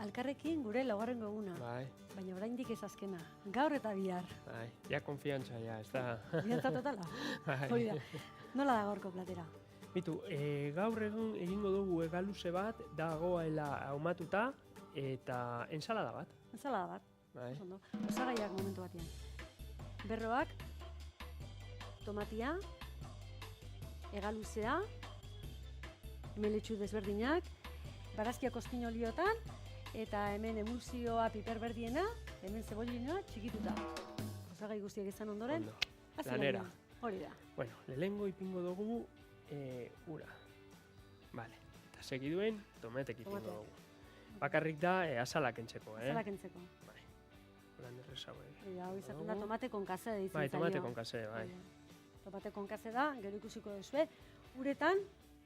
alkarrekin gure laugarrengo eguna. Bai, Baina oraindik ez azkena. Gaur eta bihar. bai, ja konfiantza, ja, ez da. Biantza totala. Bai. Hori da. Nola da gaurko platera? Bitu, gaur egun egingo dugu egaluze bat, dagoela ahumatuta, eta ensalada bat. Ensalada bat. Bai, Ondo. Osagaiak momentu batean. Berroak, tomatia, egaluzea, meletxu desberdinak, barazkiak ozpin oliotan, eta hemen emulsioa piper berdiena, hemen zebolinoa txikituta. Osagai guztiak izan ondoren, ondo. hasi Lanera. genuen. Hori da. Bueno, lehengo ipingo dugu ura. Vale, eta segiduen tomatek ipingo Tomateak. dugu. Bakarrik da azalak entzeko, Azalak entzeko. Bai, horan errezau, Hori da, hau izaten da tomate konkase deitzen Bai, zaio. tomate konkase, bai. Hori da. Tomate konkase da, gero ikusiko duzue, uretan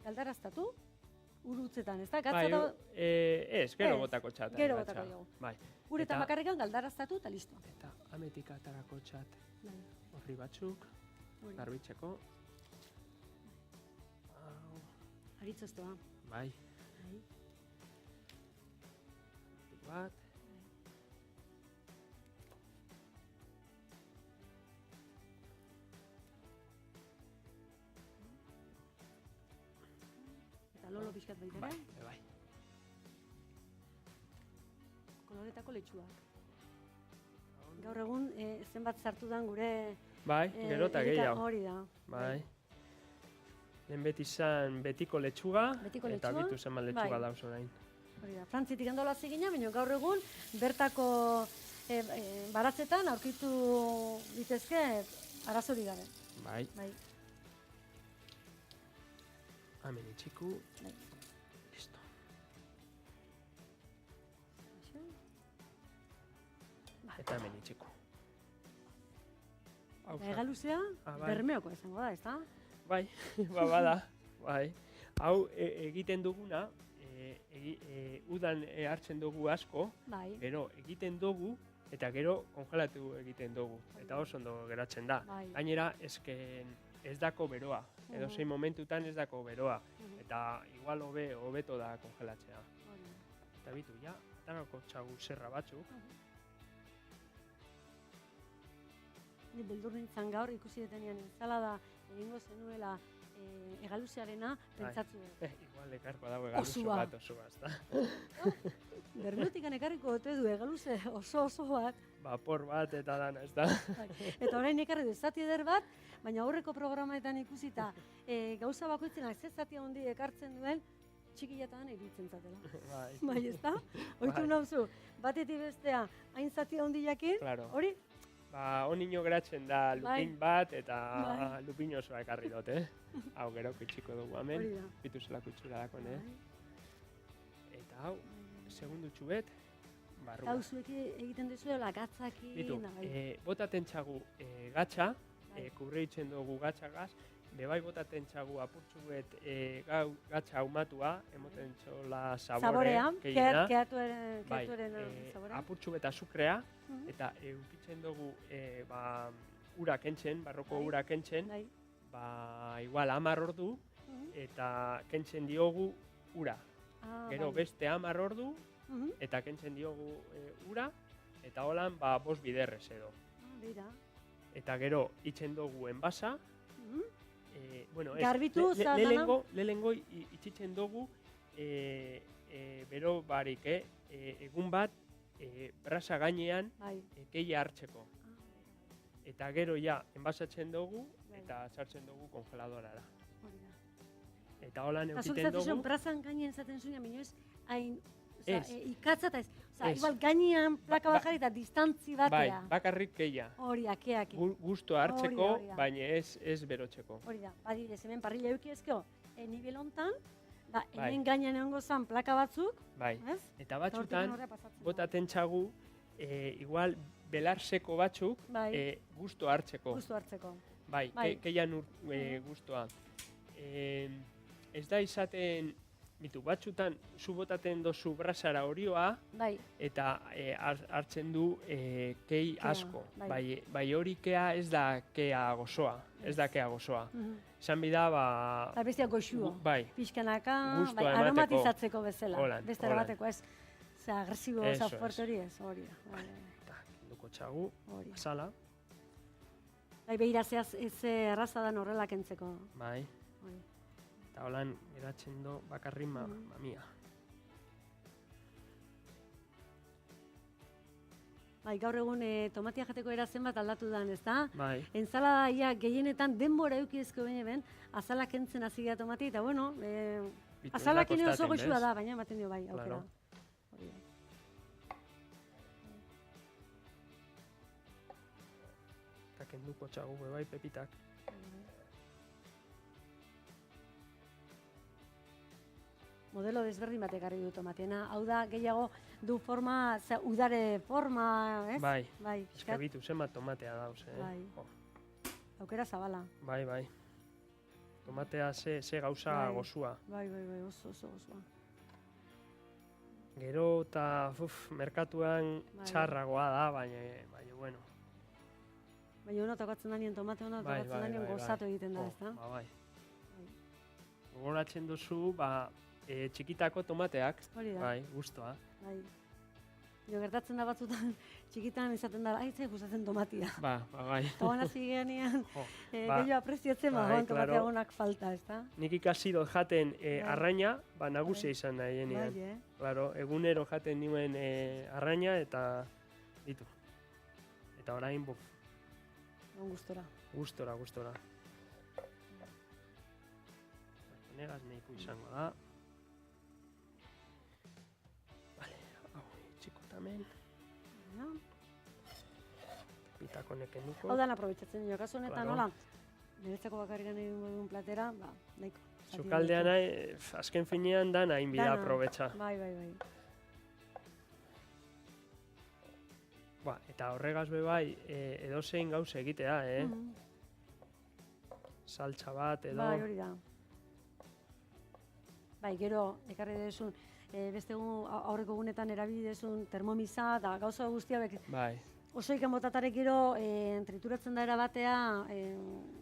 galdaraztatu, ur utzetan, ez da? Gatza Bai, da, ez, gero Ez, botako txat. gero botako diogu. Bai, uretan eta- bakarrikan galdaraztatu eta listo. eta ametik atarako txat Bai, horri batzuk, hori. garbitzeko. Hau, Aritzoztoa. bai, Bai. bat. Eta lolo pixkat baita Bai, ere, bai. koloretako letxuak. Gaur egun zenbat sartu dan gure Bai, gero eta gehiago. hori da. Bai. Lehen beti izan betiko letxuga, Betiko eta letxuga, bitu zenbat letxuga bai. dauz orain. Hori da. Frantzitik handola zigina, baina gaur egun bertako baratzetan aurkitu ditezke arazori gabe. Bai, Bai, hemen itxiku, bai. listo. Eta hemen itxiku. Hau Eta egaluzea, Ah, bai. bermeoko izango da, ezta? Bai, bada, bai. Hau egiten duguna, udan hartzen dugu asko, Bai, gero egiten dugu, eta gero kongelatu egiten dugu. Eta oso ondo geratzen da. bai. Gainera, ez dako beroa. Edo zein momentutan ez dako beroa. Eta igual hobeto da kongelatzea. Hori da. Eta bitu, ja, atarako txagu zerra batzuk. Ni beldur nintzen gaur ikusi detenean ensalada egingo zenuela egaluzearena pentsatzu. Igual ekarko dago egaluzo Osua. bat osoa, ezta? Bermeotikan ekarriko ote du egaluze oso bat. Vapor bat eta dana, ezta? Eta orain ekarri du zati eder bat, baina aurreko programetan ikusita gauza bakoitzenak ze zati handi ekartzen duen txikilatan iruditzen zatela. Bai. Bai, ezta? Oitu Bai. nauzu, batetik bestea hain zati handi jakin, Claro. hori? Onino geratzen da lupin bat eta Bai. lupin osoa ekarri dut, Hau gero itxiko dugu hemen, Hori da. bitu zelako itxura dakon, Bai. Eta hau, segundutxu bet, barrua. Hau zuek egiten duzuela gatzakin, Bitu, bai. botaten txagu gatza, Bai. kurreitzen dugu gatzagaz, bebai botaten txagu apurtxu bet gatza aumatua, emoten txola sabore, Saborea, gehiena. keatuaren Bai, saborea. apurtxu bet azukrea, Mhm. eta eukitzen dugu ura kentzen, barroko Bai. ura kentzen, Bai. igual 10 ordu, Mhm. eta kentzen diogu ura. Ah, Gero bai. beste 10 ordu, Mhm. eta kentzen diogu ura, eta holan 5 biderrez edo. Bera. Eta gero itzen dugu enbasa, Mhm. bueno, Garbitu, zadana. lehenengo itxitzen dugu bero barik, egun bat brasa gainean Bai. keia hartzeko. Ah, Eta gero ja enbasatzen dugu Bai. eta sartzen dugu kongeladorara. hori da. Eta holan Eta zuk eukiten zaten zuen dugu. plazan gainean zaten zuen, baina ez hain, Ez. ikatza eta ez. Oza, Ez. igual gainean plaka Ba- bajari eta distantzi Bai, batea. bakarrik keia. Hori, akeak. Gusto hartzeko, Hori da. baina ez berotzeko. Hori da, badibidez, hemen parrilla eukizko, nivel hontan, Bai. hemen gainean egongo zan plaka batzuk, Bai. ez? Eta Eta batzutan, hortik horrela pasatzen da. botaten txagu, igual belarseko batzuk, Bai. gusto hartzeko. Gustu hartzeko. Bai, Bai. keian gustoa. Ez da izaten, batzutan, zu botaten dozu brasara orioa, Bai, eta hartzen du kei Kea, asko. bai. Bai hori kea ez da kea gozoa. Ez da kea gozoa. mhm. Esan bida, ba... Eta bestia goxua. Bai, Pixkanaka, Gustua bai, emateko. aromatizatzeko bezala. Holan, Beste holan. erabateko ez. Osea, agresibo, Eso oza, fuerte hori ez, hori da. Bai, Eta, kenduko txagu, hori. azala, Bai, behira ez erraza dan horrela kentzeko. bai, Hori. eta holan geratzen do bakarrin mamia. Bai, gaur egun tomatia jateko era zenbat aldatu dan, ez da? Bai, Ensalada ia gehienetan denbora eukizko baina ben, azala kentzen hasi da tomati, eta bueno, bitu, azalak ez da oso kostaten, goxua bez? da, baina ematen dio bai, aukera. Claro. Hori da. Eta kenduko txagu, bai, pepitak. Modelo desberdin bat ekarri du tomatiena. Hau da, gehiago du forma, udare forma, ez? Bai, Bai, eske bitu zenbat tomatea dauz, Bai. Jo, aukera zabala. bai, bai. Tomatea ze gauza Bai. gozua. Bai, oso osoa. Gero eta merkatuan Bai. txarragoa da, baina bueno. Baina ono tokatzen danien tomate ono Bai, tokatzen danien gozatu egiten da, Jo, ez da? Ba, bai. Bai. Gogoratzen duzu, txikitako tomateak, Hori da. bai, gustoa. Bai. Jo, gertatzen da batzutan, txikitan izaten da, aitzai gustatzen tomatia. Ba, bai. Eta hoan hasi geanean, Jo, gehiago apreziatzen, bai, joan tomatea claro. gonak falta, ez da? Nik ikasi dut jaten arraina, nagusia Bai. izan nahienean. Bai, Claro, egunero jaten nuen arraina eta ditu. Eta orain, On gustora. gustora. Negaz nahiko izango da. Vale, hau itxiko tamen. Ja. Pitako neken nuko. Hau dan aprobetxatzen jo, kasu honetan, Claro. nola? Niretzako bakarrikan egingo duen platera, ba, nahiko. Sukaldean azken finean dana inbida Dana. aprobetxa. Bai. Ba, eta horregaz be bai, edozein gauza egitea, Mhm. Saltza bat edo... Bai, hori da. Bai, gero, ekarri dezun, beste aurreko egunetan erabili dezun termomisa, eta gauza guztia bek, Bai, oso ikan botatarek gero trituratzen da erabatea,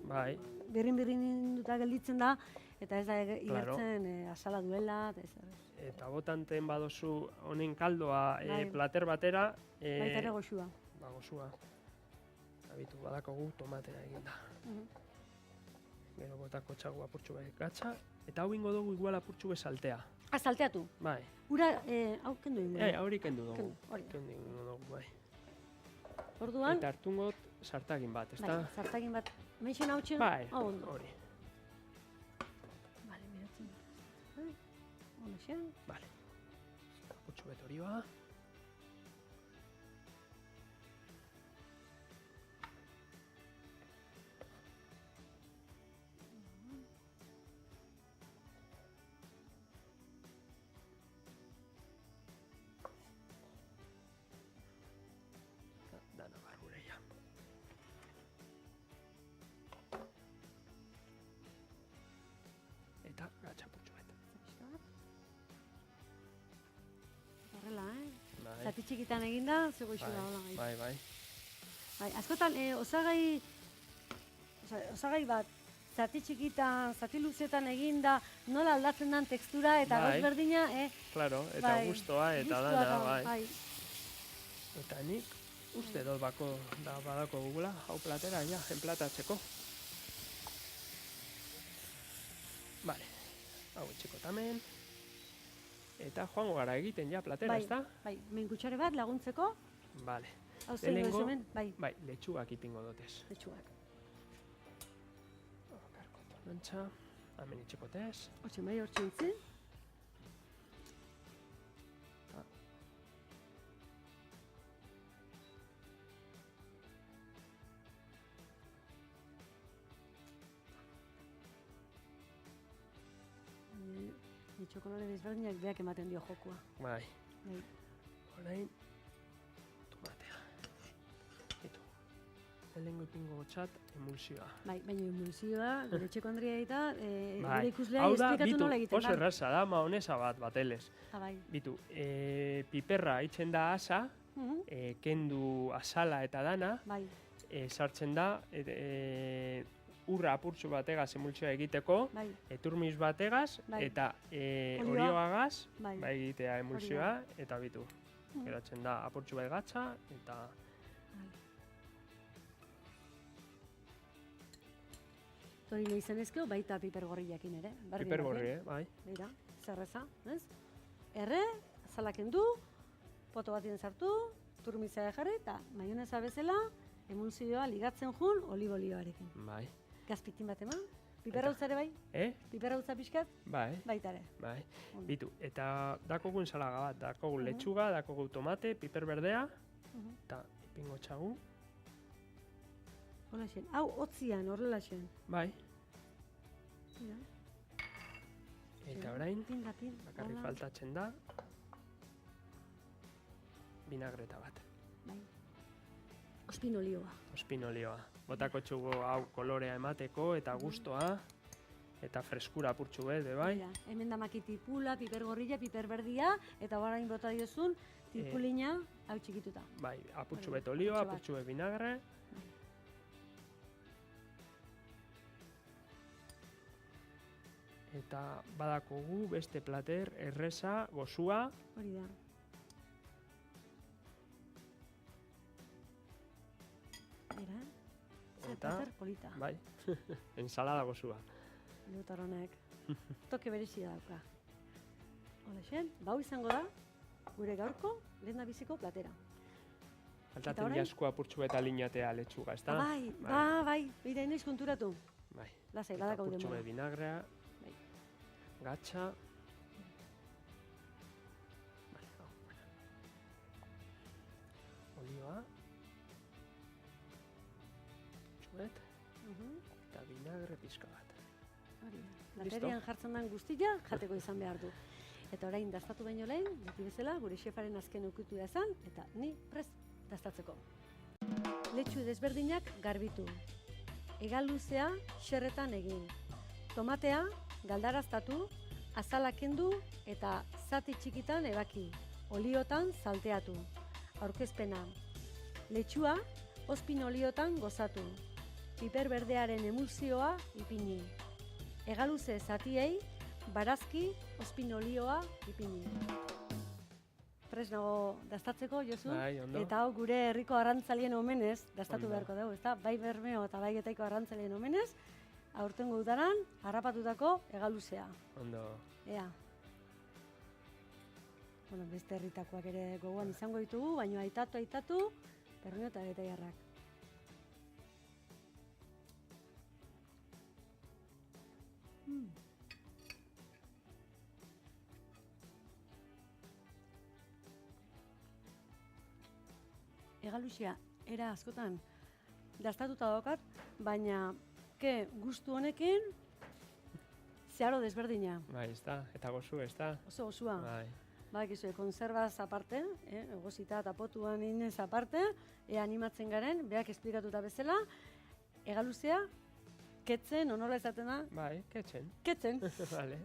bai, birrin duta gelditzen da, eta ez da Claro. igertzen azala duela, eta ez. eta botanten badozu honen kaldoa Bai. plater batera, Baita ere goxua. ba, gozua. Abitu badakogu tomatea eginda. Mhm. Gero botako txagu apurtxu behar gatza, eta hau ingo dugu igual apurtxu behar saltea. Salteatu. Bai, Ura, hau kendu ingo. hori kendu dugu. Kendu, hori da. Kendu ingo dugu, bai. Orduan, Eta hartungot sartagin bat, ezta? bai, zartagin bat, menxen hau txen, Bai, hau ondo. hori, Bale, miratzen da. Bai, ondo xen. bale. Apurtxu behar horioa. Dana barrure ja. Eta gatza apurtxu behar. Pixka bat. Horrela, Bai, Zati txikitan eginda, zego iso da, hola. bai, bai. Bai, askotan, osagai bat, zati txikitan, zati luzetan eginda, nola aldatzen den tekstura eta Bai. gauz berdina, Claro, eta bai, gustoa eta gustua dana, da, bai. Eta nik uste dut badako gugula, hau platera, ja, enplatatzeko. Vale, hau etxeko tamen. Eta joango gara egiten, ja, platera, Bai, ezta? bai, mein kutxare bat laguntzeko, Vale, hau zein Lehenengo- hemen, bai, bai, letxugak ipingo dotez. letxuak. Karko tonantxa, hemen etxeko tez. Hortxe bai, hortxe utzi. Ni txokolade desberdinak beak ematen dio jokua. Bai, Bai. orain, tomatea. Itu, lehenengo ipingo txat, emulsioa. Bai, baina emulsioa, gure txeko Andrea eta Bai, gure ikusleai hau da, esplikatu bitu, nola egiten oso da. erraza da, maonesa bat, batelez. Ah, bai. Bitu, piperra itzen da asa, Mhm. kendu azala eta dana, Bai, sartzen da, urra apurtxu bategaz emulsioa egiteko, Bai, eturmis bategaz, Bai. eta Olioa. olioagaz, bai. bai egitea emulsioa, eta bitu. Mm. Geratzen da apurtxu bat gatza, eta Hori nahi zenezkeo, baita piper gorriakin ere. berdin piper berdin. gorri, bai. Beira, zerreza, ez? Erre, azalak kendu, poto batien sartu, turmizea jarri, eta maionesa bezala, emulsioa ligatzen jun olibolioarekin. Bai. Gazpitin bat eman, piperrautza ere bai? Piperrautza pixkat, Bai, baita ere. bai. Ondo. Bitu, eta dakogu ensalaga bat, dakogu Mhm. letxuga, dakogu tomate, piper berdea, Mhm. eta ipingo txagu, Hola xen, hau hotzian, horrela xen. bai. Mira, Eta orain, Pin da pin, bakarrik hola. faltatzen da, vinagreta bat, Bai. Ospin olioa. ospin olioa. Botako txugu hau kolorea emateko, eta gustoa, eta freskura apurtxu bet, bai. Mira, hemen damaki tipula, piper gorrilla, piper berdia, eta orain bota diozun, tipulina, hau txikituta. Bai, apurtxu Hori, bet olioa, apurtxo bat. apurtxu bet vinagre. Eta badakogu beste plater, erreza, gozua, Hori da. Mira, zer Eta- plater polita. bai, ensalada gozua. Lutar honek. Toke berezia dauka. Hola xen, bau izango da, gure gaurko, lehen biziko platera. Faltatzen orain? jasku apurtxu bet aliñatea letxuga, ezta? Bai, bai, bera inoiz konturatu. Bai. Lasai, Eta badakau apurtxu denbora. bet vinagrea, Bai. gatxa. Bai, hau, olioa. Apurtxu bet, eta vinagre pixka bat. Hori da. Platerian jartzen den guztia jateko izan behar du. Eta orain dastatu baino lehen, beti bezala, gure xefaren azken ukitu izan, eta ni prest dastatzeko. Letxu desberdinak garbitu. Hegaluzea xerretan egin. Tomatea galdaraztatu, azala kendu eta zati txikitan ebaki. Oliotan salteatu. Aurkezpena. Letxua ospin oliotan gozatu. Piper berdearen emulsioa ipini. Hegaluze zatiei barazki ospin olioa ipini. Prest nago dastatzeko, Josu? Bai, ondo. Eta hau gure herriko arrantzalien omenez, dastatu Ondo. beharko dugu, ezta? Bai Bermeo eta bai Getaiko arrantzalien omenez, aurtengo udaran harrapatutako hegaluzea. Ondo. Ea. Bueno, beste herritakoak ere gogoan izango ditugu, baina aitatu, Bermeo eta Getaiarrak. Hegaluxea, era askotan dastatuta daukat, baina gustu honekin zeharo desberdina. Bai, ezta, eta gozu, ezta? Oso osua. Bai. Badakizue, konserbaz aparte, egosita eta potuan inez aparte, animatzen garen, berak esplikatuta bezala, hegaluzea, ketzen, onola ezaten da, Bai, ketxen. ketzen. Vale.